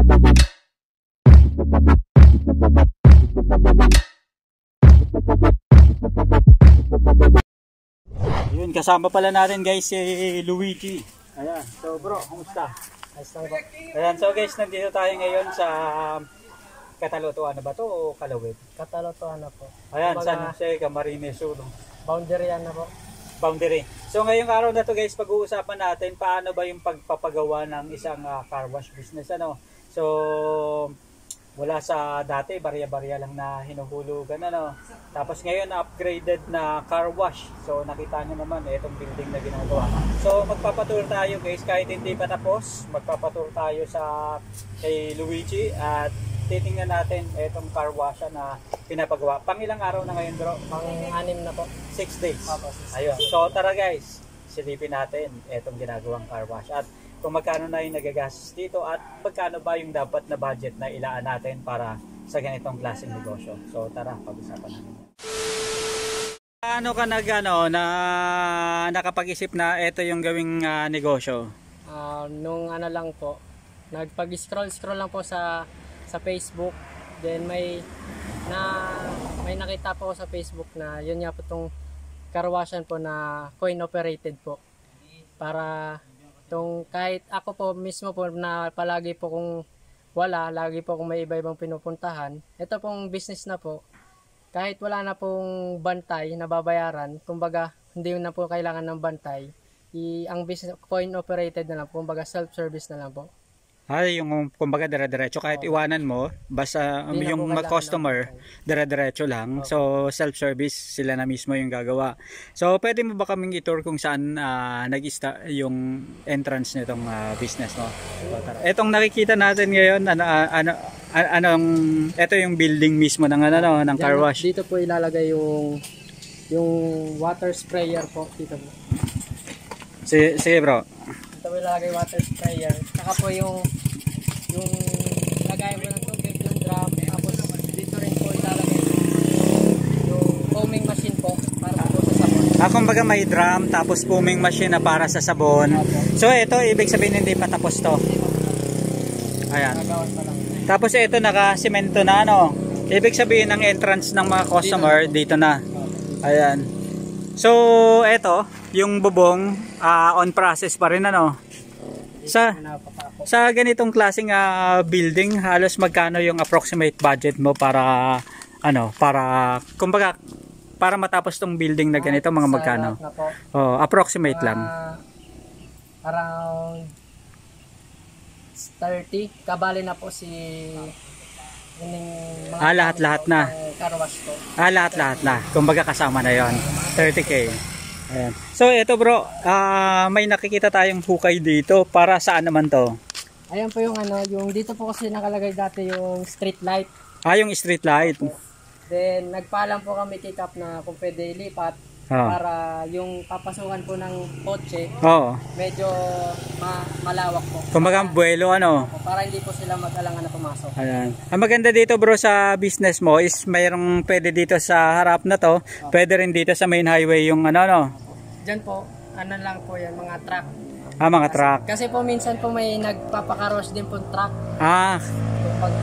Yun, kasama pala natin guys si Luigi. Ayan, so bro, kumusta? Ayan, so guys, nandito tayo ngayon sa Catalotoan na ba to o Kalawit? Catalotoan na po. Ayan, San Jose, Camarines Sur. Boundary yan na po. Boundary. So ngayong araw na to guys, pag-uusapan natin paano ba yung pagpapagawa ng isang car wash business, ano. So wala sa dati, barya-barya lang na hinuhulugan, ano. Tapos ngayon upgraded na car wash. So nakita nyo naman itong building na ginagawa. So magpapatour tayo guys, kahit hindi pa tapos, magpapatour tayo sa kay Luigi at titingnan natin itong car wash na pinapagawa. Pang ilang araw na ngayon bro? Pang-6 na po. 6 days. Ayun. So tara guys, silipin natin itong ginagawang car wash at kung magkano na yung nagagastos dito at magkano ba yung dapat na budget na ilaan natin para sa ganitong klaseng negosyo. So tara, pag-usapan natin. Paano ka nakapag-isip na ito yung gawing negosyo? Nung ano lang po, nagpag-scroll lang po sa Facebook, then may nakita po sa Facebook na yun nga po itong car washan po na coin operated po, para kahit ako po mismo po na palagi po kung lagi po kung may iba-ibang pinupuntahan, ito pong business na po, kahit wala na pong bantay na babayaran, kumbaga hindi na po kailangan ng bantay, ang business coin operated na lang, kumbaga self-service na lang po. Ay, yung kumbaga dire-diretso kahit iwanan mo, basta yung customer dire-diretso lang. So self-service sila na mismo yung gagawa. So pwede mo ba kaming i-tour kung saan nag-start yung entrance nitong business mo? So, etong nakikita natin ngayon, ito yung building mismo ng ng car wash. Dito po ilalagay yung water sprayer po dito po. Sige bro. Ito po ilalagay water sprayer. Saka po yung lagay mo ng tubig, yung drum. Tapos dito rin po ilalagay yung foaming machine po para po sa sabon. Kumbaga may drum tapos foaming machine na para sa sabon. So ito ibig sabihin hindi pa tapos to. Ayan. Tapos ito naka-semento na Ibig sabihin ang entrance ng mga customer dito na. Ayan. So ito yung bubong on process pa rin Sa ganitong klaseng building, halos magkano yung approximate budget mo para kumbaga para matapos tong building na ganito, mga magkano? Approximate lang. Around 30 kabali na po lahat-lahat na. Car wash po. Lahat-lahat na. Kumbaga kasama na 'yon. 30K. Ayan. So ito bro, may nakikita tayong hukay dito. Para saan naman to? Ayan po yung yung dito po kasi nakalagay dati yung street light. Yung street light. Then nagpaalam po kami kick-up na kung pwede ilipat para yung papasukan po ng kotse medyo malawak po. Kumbaga buwelo para hindi po sila mag-alangan na pumasok. Ayan. Ang maganda dito bro sa business mo is mayroong pwede dito sa harap na to, pwede rin dito sa main highway yung Diyan po, lang po yan, mga truck. Mga truck. Kasi po minsan po may nagpapakaros din po truck.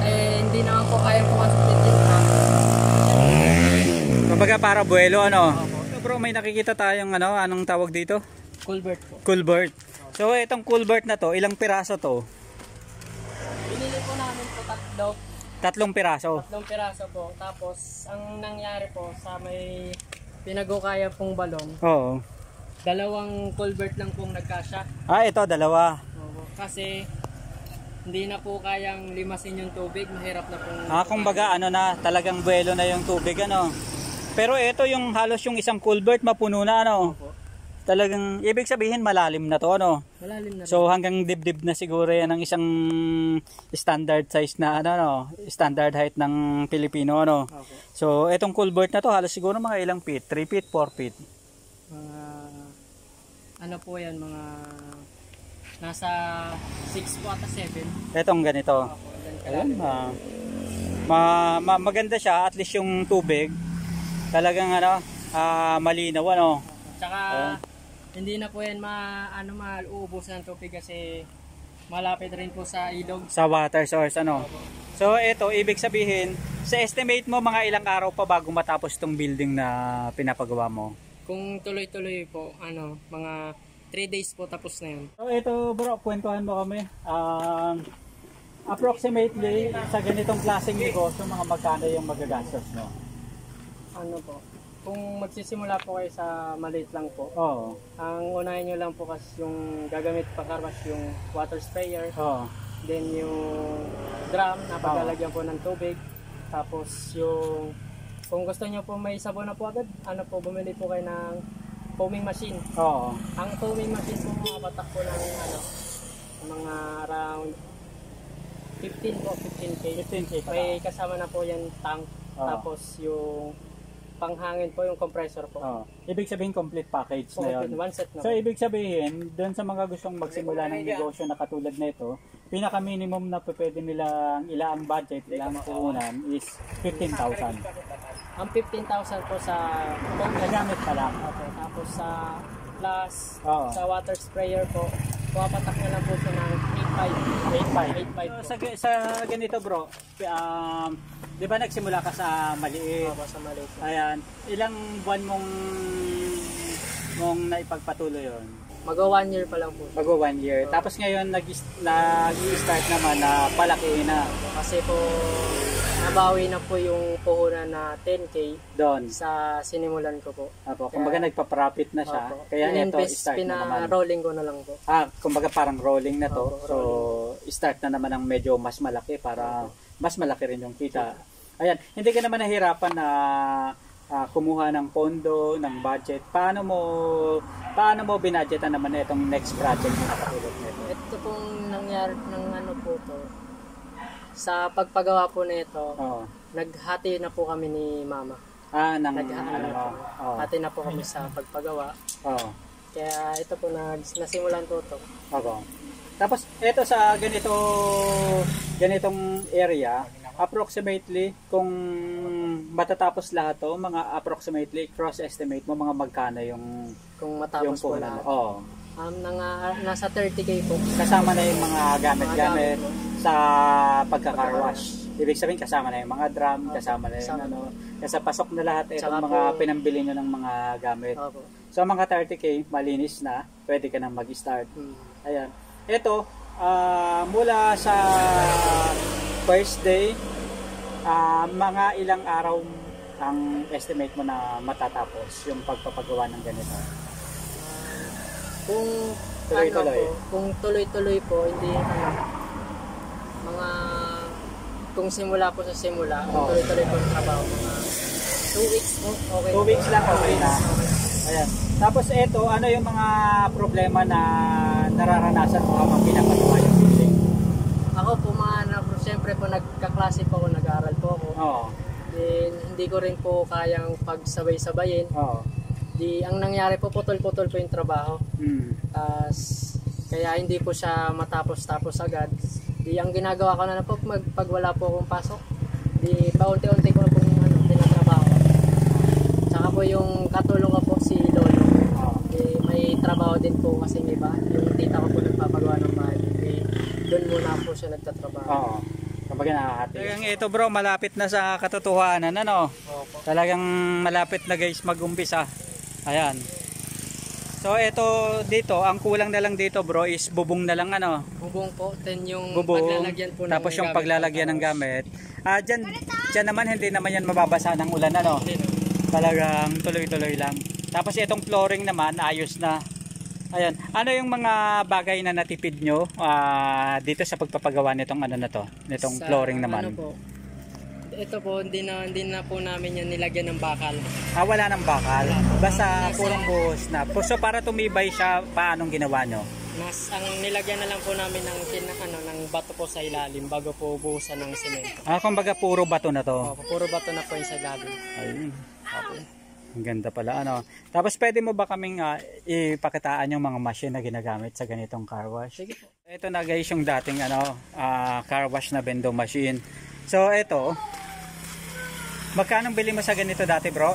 Hindi naman po kaya po kasulit yung truck. Kumbaga para buwelo Bro, may nakikita tayong anong tawag dito? Culvert po. Culvert. So itong culvert na to, ilang piraso to? Binili po namin po Tatlong piraso. 3 piraso po. Tapos ang nangyari po sa may pinagukaya pong balon. Dalawang culvert lang pong nagkasya. Ito dalawa. Kasi hindi na po kayang limasin yung tubig, mahirap na pong kumbaga talagang buwelo na yung tubig Pero ito yung halos yung isang culvert mapuno na Talagang ibig sabihin malalim na to Malalim na. So hanggang dibdib na siguro yan ng isang standard size na standard height ng Pilipino So itong culvert na to halos siguro mga ilang feet? 3 feet, 4 feet? Po yan, mga nasa 6 po ata 7. Etong ganito. Ayun, maganda siya, at least yung tubig talagang malinaw Tsaka hindi na po yan mauubos ng tubig kasi malapit rin po sa ilog. Sa water source, ano? So, ito, ibig sabihin, sa estimate mo, mga ilang araw pa bago matapos itong building na pinapagawa mo? Kung tuloy-tuloy po, mga 3 days po tapos na yun. So, ito bro, kwentuhan mo kami. Approximately, sa ganitong klaseng negosyo, mga magkano yung magagastos mo? Ano po, kung magsisimula po kayo sa maliit lang po, Oo. ang unahin nyo lang po kasi yung gagamit pa karwas yung water sprayer, Oo. then yung drum na paglalagyan po ng tubig, tapos yung kung gusto nyo po may sabon na po agad, bumili po kayo ng foaming machine. Oo. Ang foaming machine po makapatak po ng mga around 15K. 15K pa. May kasama na po yung tank, tapos yung panghangin po yung compressor po. Oh. Ibig sabihin complete package na yun. One set na So po. ibig sabihin, doon sa mga gustong magsimula ng negosyo na katulad nito, pinaka minimum na pwede nilang ilaang budget, ilaang puhunan is 15,000. Ang 15,000 po sa Nagamit pa lang. okay, tapos sa plus Oo. sa water sprayer po, pumapatak na lang po siya ng 8.5. 8.5. So, sa ganito bro, di ba nagsimula ka sa maliit? Sa maliit. Ayan, ilang buwan mong naipagpatuloy yun? Mag-1 year pa lang po. Bago 1 year. Tapos ngayon nag-start naman na palaki na. Kasi po nabawi na po yung puhunan na 10K Doon. sa sinimulan ko po. Apo, kumbaga nagpa-profit na siya. Opo. Kaya ito, Ininvest, start na naman. pina-rolling ko na lang po. Kumbaga parang rolling na to. Opo, So, start na naman ng medyo mas malaki para mas malaki rin yung kita. Ayan, hindi ka naman nahirapan na kumuha ng pondo, ng budget. Paano mo binadgetan naman na itong next project na katulad nito? Ito pong nangyari ng po to. Sa pagpagawa po nito, Oo. naghati na po kami ni Mama. Oo. Hati na po kami sa pagpagawa. Oo. Kaya ito po nasimulan po to. Oo. Tapos ito sa ganitong area, approximately kung matatapos lahat to, mga approximately cross estimate mo mga magkano yung Kung matapos po puhunan lahat. mo? Oo. Nasa 30K po. Kasama na yung mga gamit-gamit Mga gamit po. sa pagka-car wash. Ibig sabihin kasama na yung mga drum, kasama na yung kasi pasok na lahat itong Tsaka mga po, pinambili nyo ng mga gamit. Opo. So mga 30K, malinis na, pwede ka nang mag-start. Ayan. Ito, mula sa first day, mga ilang araw ang estimate mo na matatapos yung pagpapagawa ng ganito? Kung Tuloy-tuloy. kung tuloy-tuloy po, hindi mga kung simula po sa simula, Oo. tuloy-tuloy po ang trabaho, mga 2 weeks po, okay. 2 weeks lang, okay na. Ayan. Tapos ito, ano yung mga problema na nararanasan mo habang pinapagawa yung building? Ako po siyempre po nagkaklase po ako, nag-aaral po ako. Oo. Then, hindi ko rin po kayang pagsabay-sabayin. Oo. Ang nangyari po, putol-putol po yung trabaho. Kaya hindi po siya matapos-tapos agad. Ang ginagawa ko na po, pag wala po akong pasok, paunti-unti ko na po tinatrabaho. Tsaka po yung katulong ko po si Lolo. May trabaho din po kasi iba. Yung tita ko po nagpapagawa ng bahay. Doon muna po siya nagtatrabaho. Oo. Kumbaga nakakati. Talagang ito bro, malapit na sa katotohanan, ano? Opo. Talagang malapit na guys mag-umpisa. Ayan. So ito dito, ang kulang na lang dito bro is bubong na lang ano. Bubong po, then yung Bubong, paglalagyan po ng tapos yung gamit paglalagyan ng gamit. Diyan naman hindi naman yan mababasa ng ulan ano. Talagang tuloy-tuloy lang. Tapos itong flooring naman ayos na. Ayan. Ano yung mga bagay na natipid nyo dito sa pagpapagawa nitong ano na to? Nitong flooring naman. Ano po? Ito po, hindi na po namin yan nilagyan ng bakal. Wala ng bakal. Basta purong buhos na. So para tumibay siya, paanong ginawa nyo? Ang nilagyan na lang po namin ng bato po sa ilalim bago po buhusan ng semento. Kumbaga puro bato na to. Opo, puro bato na po yung sa ilalim. Ayun. Okay. Ang ganda pala ano. Tapos pwede mo ba kaming ipakitaan yung mga machine na ginagamit sa ganitong car wash? Sige po. Ito na guys yung dating car wash na bendo machine. So ito, magkano bili mo sa ganito dati bro?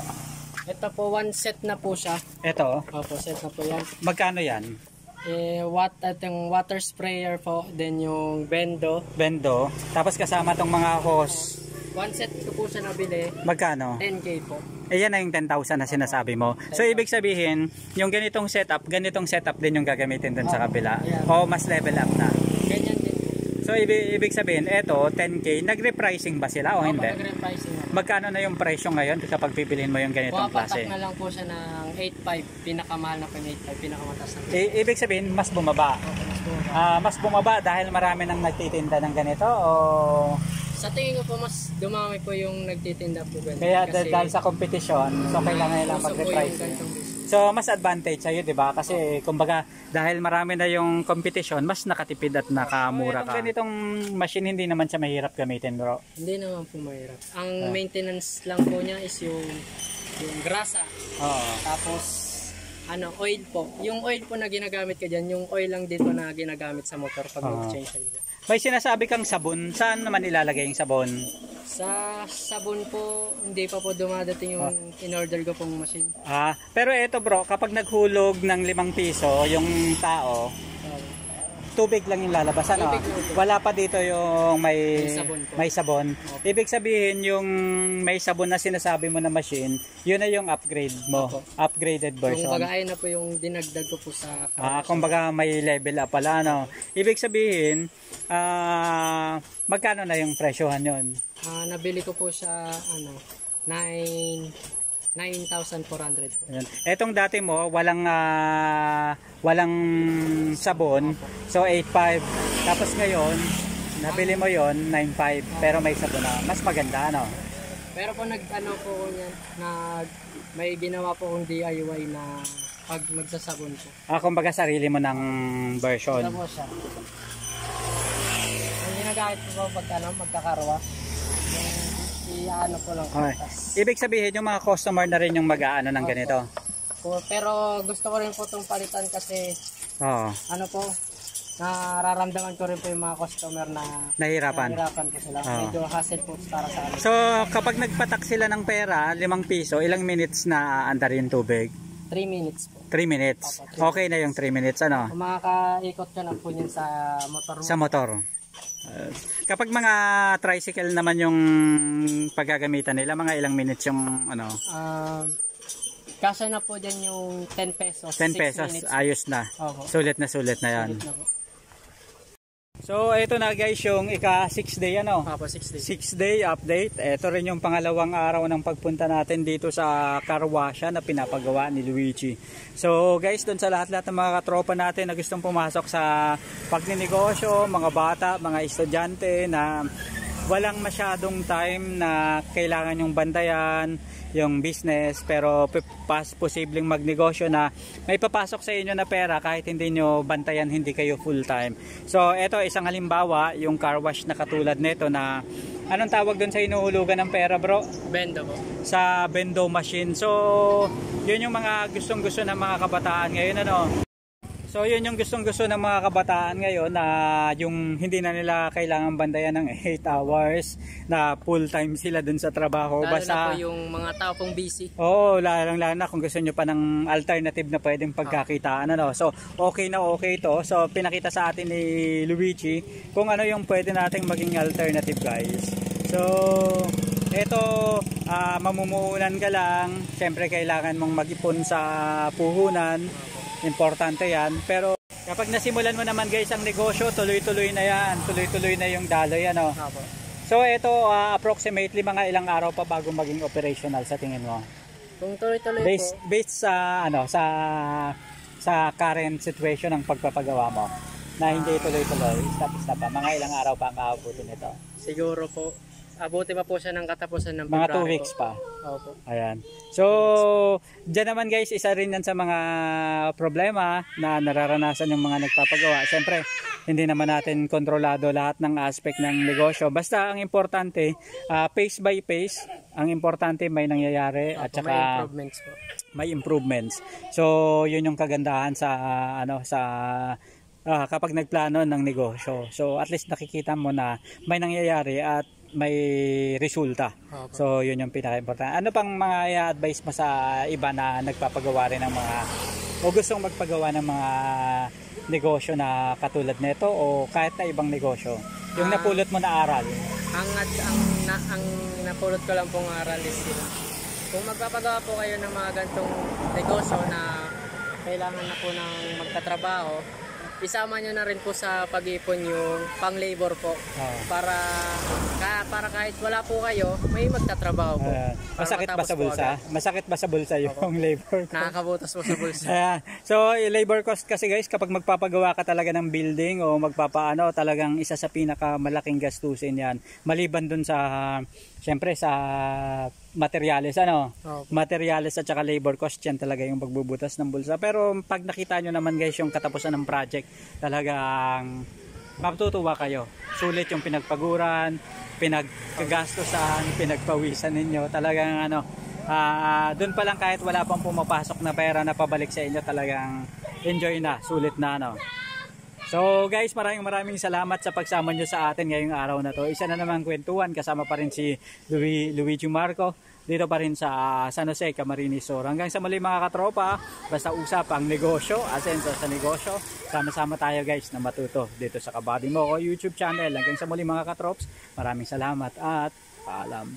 Ito po, 1 set na po siya. Ito, Opo, set na po yan. magkano yan? Yung water sprayer po, then yung bendo. Bendo. Tapos kasama tong mga hose. One set ko po siya nabili, Magkano? 10K po. Yan na yung 10,000 na sinasabi mo. So ibig sabihin, yung ganitong setup din yung gagamitin dun sa kabila. Yeah. O mas level up na. Ganyan din. So ibig sabihin, eto 10K, nagre-pricing ba sila o hindi? Nagre-pricing na. Magkano na yung presyo ngayon kapag bibilhin mo yung ganitong klase? Pumapatak na lang po siya ng 8.5. Pinakamahal na po yung 8.5. Pinakamataas na po. Ibig sabihin, mas bumaba. Okay, mas bumaba. Mas bumaba dahil marami nang nagtitinda ng ganito o Sa tingin ko po mas dumami po yung nagtitinda po ganito. kaya dahil sa competition, so kailangan nilang uso po yung mag-reprice. ganitong business. So mas advantage sa'yo, di ba? Kasi kumbaga dahil marami na yung competition, mas nakatipid at nakamura ka. Ganitong machine hindi naman siya mahirap gamitin, bro. Hindi naman po mahirap. Ang maintenance lang po niya is yung grasa. Oo. Tapos oil po. Yung oil po na ginagamit ka dyan, yung oil lang din po na ginagamit sa motor pag mag-change siya. May sinasabi kang sabon. Saan naman ilalagay yung sabon? Sa sabon po, hindi pa po dumadating yung in-order ko pong machine. Pero eto bro, kapag naghulog ng 5 piso yung tao, tubig lang yung lalabas, ano? Tubig lang po. Wala pa dito yung May sabon po. may sabon. Ibig sabihin yung may sabon na sinasabi mo na machine, yun na yung upgrade mo. Opo. Upgraded version. Yung bagay na po yung dinagdag ko po sa Kumbaga may level up pala, no? Ibig sabihin, magkano na yung presyohan yun? nabili ko po siya 9,400 po. Ayan. Etong dati mo, walang sabon, so 8.5. Tapos ngayon, nabili mo yon 9.5, pero may sabon na. Mas maganda, no? Pero po po ko niyan, may ginawa po kong DIY na pag magsasabon po. Kumbaga sarili mo ng version. Ito po siya. Yung ginagamit po po pag magkakarwa, yung po lang. Okay. Ibig sabihin, yung mga customer na rin yung mag-aano ng ganito. Pero gusto ko rin po itong palitan kasi nararamdaman ko rin po yung mga customer na nahihirapan po sila. Medyo hassle po para sa amin. So kapag nagpatak sila ng pera, 5 piso, ilang minutes na aandar yung tubig? 3 minutes po. 3 minutes? Okay na yung 3 minutes, ano? Kung makakaikot ka na po yun sa motor mo. Sa motor. Kapag mga tricycle naman yung paggagamitan nila, mga ilang minutes yung kasya na po dyan yung 10 pesos. 10 pesos, ayos na. Sulit na yan. Sulit na po. So ito na guys yung ika-6 day 6 day. 6 day update. Ito rin yung pangalawang araw ng pagpunta natin dito sa Carwasha na pinapagawa ni Luigi. So guys, doon sa lahat-lahat ng mga katropa natin na gustong pumasok sa pagninegosyo, mga bata, mga estudyante na walang masyadong time na kailangan yung bandayan yung business, pero posibleng magnegosyo na may papasok sa inyo na pera kahit hindi nyo bantayan, hindi kayo full time. So eto isang halimbawa, yung car wash na katulad nito na anong tawag doon sa inuhulugan ng pera, bro? Bendo po. Sa bendo machine. So yun yung mga gustong-gusto ng mga kabataan ngayon, So yun yung gustong-gusto ng mga kabataan ngayon na yung hindi na nila kailangan bandayan ng 8 hours na full time sila dun sa trabaho. Lalo na po yung mga tao pong busy. Oo, lalo na kung gusto nyo pa ng alternative na pwedeng pagkakitaan. So okay to. So pinakita sa atin ni Luigi kung ano yung pwede nating maging alternative, guys. So ito, mamumuhunan ka lang. Siyempre kailangan mong mag-ipon sa puhunan. Importante yan. Pero kapag nasimulan mo naman guys ang negosyo, tuloy-tuloy na yan. Tuloy-tuloy na yung daloy. So ito, approximately mga ilang araw pa bago maging operational sa tingin mo? Kung tuloy-tuloy based sa sa current situation ng pagpapagawa mo na hindi tuloy-tuloy, stop pa. Mga ilang araw pa ang aabutin ito? Siguro po abuti pa po siya ng katapusan ng mga 2 weeks pa. Opo. Ayan. So, dyan naman guys, isa rin yan sa mga problema na nararanasan yung mga nagpapagawa. Siyempre, hindi naman natin kontrolado lahat ng aspect ng negosyo. Basta ang importante, pace by pace, ang importante may nangyayari at saka may improvements po. May improvements. So, yun yung kagandahan sa kapag nagplano ng negosyo. So, at least nakikita mo na may nangyayari at may resulta. Okay. So yun yung pinaka-importante. Ano pang mga advice mo sa iba na nagpapagawa rin ng mga o gustong magpagawa ng mga negosyo na katulad nito o kahit na ibang negosyo? Yung napulot mo na aral. Ang napulot ko lang pong aral is kung magpapagawa po kayo ng mga gantong negosyo na kailangan na po ng magtatrabaho, isama nyo na rin po sa pag-ipon yung pang-labor po. Para kahit wala po kayo, may magtatrabaho po. Masakit ba sa bulsa? Masakit ba sa bulsa yung labor cost? Nakakabutas po sa bulsa. So, labor cost kasi guys, kapag magpapagawa ka talaga ng building o magpapaano, talagang isa sa pinakamalaking gastusin yan. Maliban dun sa, syempre sa materials, materials at saka labor cost, yan talaga yung pagbubutas ng bulsa. Pero pag nakita nyo naman guys yung katapusan ng project, talagang matutuwa kayo. Sulit yung pinagpaguran, pinagkagastosan, pinagpawisan ninyo. Talagang doon pa lang kahit wala pang pumapasok na pera na pabalik sa inyo, talagang enjoy na, sulit na So guys, maraming salamat sa pagsama nyo sa atin ngayong araw na to. Isa na naman kwentuhan, kasama pa rin si Luigi Marco dito pa rin sa San Jose, Camarines Sur. Hanggang sa muli mga katropa, basta usapang negosyo, asenso sa negosyo, sama-sama tayo guys na matuto dito sa Kabady Mo ko YouTube channel. Hanggang sa muli mga katrops, maraming salamat at paalam.